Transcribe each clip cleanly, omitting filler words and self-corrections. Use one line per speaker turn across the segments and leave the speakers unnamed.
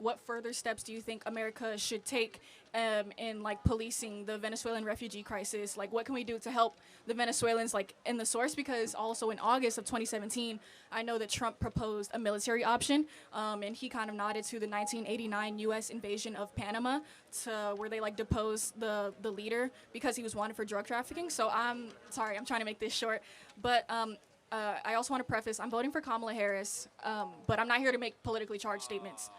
What further steps do you think America should take in like policing the Venezuelan refugee crisis? Like, what can we do to help the Venezuelans like in the source? Because also in August of 2017, I know that Trump proposed a military option, and he kind of nodded to the 1989 U.S. invasion of Panama, to where they like deposed the leader because he was wanted for drug trafficking. So I'm sorry, I'm trying to make this short, but. I also want to preface, I'm voting for Kamala Harris, but I'm not here to make politically charged statements.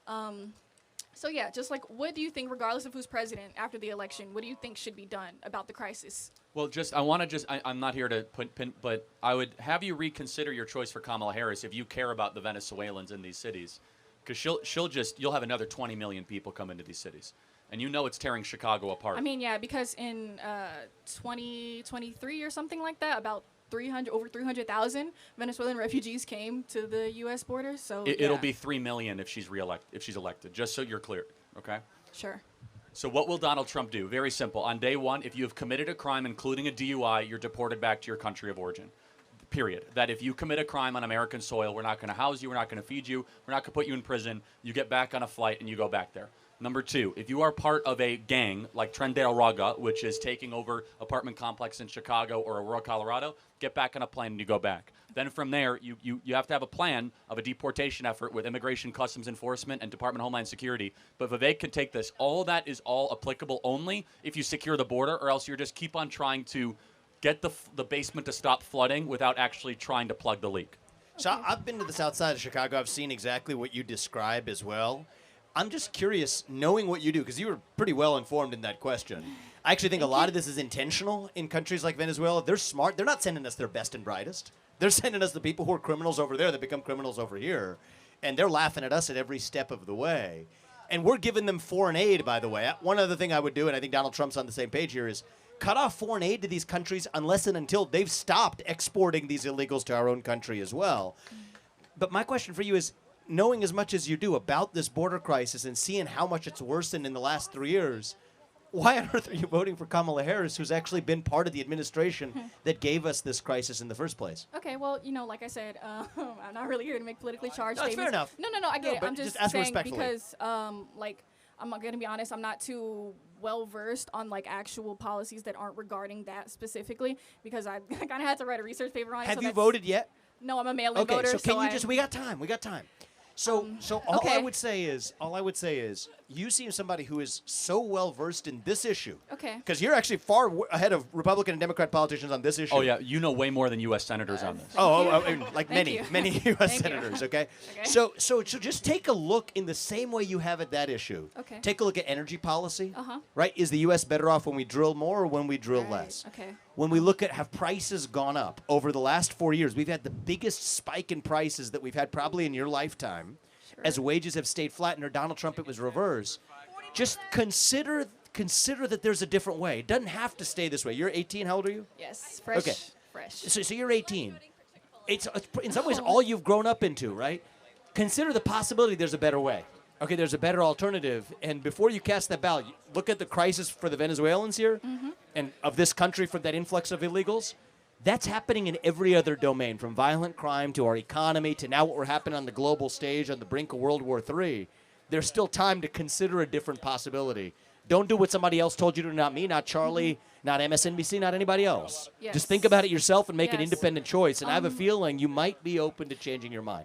So yeah, just like, what do you think, regardless of who's president after the election, what do you think should be done about the crisis?
Well, I'm not here to pin, but I would have you reconsider your choice for Kamala Harris if you care about the Venezuelans in these cities, because you'll have another 20 million people come into these cities. And you know it's tearing Chicago apart.
I mean, yeah, because in 2023 or something like that, about over 300,000 Venezuelan refugees came to the U.S. border. So
it'll be 3 million if she's elected. Just so you're clear, okay?
Sure.
So what will Donald Trump do? Very simple. On day one, if you have committed a crime, including a DUI, you're deported back to your country of origin. Period. That if you commit a crime on American soil, we're not going to house you, we're not going to feed you, we're not going to put you in prison. You get back on a flight and you go back there. Number two, if you are part of a gang like Tren de Aragua, which is taking over apartment complex in Chicago or Aurora, Colorado, get back on a plane and you go back. Then from there, you have to have a plan of a deportation effort with Immigration Customs Enforcement and Department of Homeland Security. But Vivek can take this. All that is all applicable only if you secure the border, or else you're just keep on trying to get the basement to stop flooding without actually trying to plug the leak.
So I've been to the south side of Chicago. I've seen exactly what you describe as well. I'm just curious, knowing what you do, because you were pretty well informed in that question. I actually think a lot of this is intentional in countries like Venezuela. They're smart. They're not sending us their best and brightest. They're sending us the people who are criminals over there that become criminals over here. And they're laughing at us at every step of the way. And we're giving them foreign aid, by the way. One other thing I would do, and I think Donald Trump's on the same page here, is cut off foreign aid to these countries unless and until they've stopped exporting these illegals to our own country as well. But my question for you is, knowing as much as you do about this border crisis and seeing how much it's worsened in the last 3 years, why on earth are you voting for Kamala Harris, who's actually been part of the administration that gave us this crisis in the first place?
Okay, well, like I said, I'm not really here to make politically charged
No, it's
statements.
fair enough.
No, I get it.
but
I'm just
ask
saying
respectfully.
because, I'm going to be honest, I'm not too well versed on like actual policies that aren't regarding that specifically, because I kind of had to write a research paper on it.
Have you voted yet?
No, I'm a mail-in
Okay,
voter.
so can you we got time. So all
okay.
I would say is you seem somebody who is so well versed in this issue.
Okay.
Because you're actually far ahead of Republican and Democrat politicians on this issue.
Oh yeah, you know way more than U.S. senators on this.
Like
Thank
many
you.
U.S.
Thank you.
senators. Okay.
Okay.
So just take a look in the same way you have at that issue.
Okay.
Take a look at energy policy.
Uh-huh.
Right? Is the U.S. better off when we drill more or when we drill
Right,
less?
okay.
When we look at have prices gone up over the last 4 years, we've had the biggest spike in prices that we've had probably in your lifetime.
Sure.
As wages have stayed flat. Under Donald Trump, it was reverse. Just consider that there's a different way. It doesn't have to stay this way. You're 18. How old are you?
Yes, fresh.
Okay.
Fresh.
So you're 18. It's in some ways all you've grown up into, right? Consider the possibility there's a better way. Okay, there's a better alternative. And before you cast that ballot, look at the crisis for the Venezuelans here and of this country for that influx of illegals. That's happening in every other domain, from violent crime to our economy to now what we're happening on the global stage on the brink of World War III. There's still time to consider a different possibility. Don't do what somebody else told you to, not me, not Charlie, not MSNBC, not anybody else.
Yes.
Just think about it yourself and make an
Yes.
independent choice. And I have a feeling you might be open to changing your mind.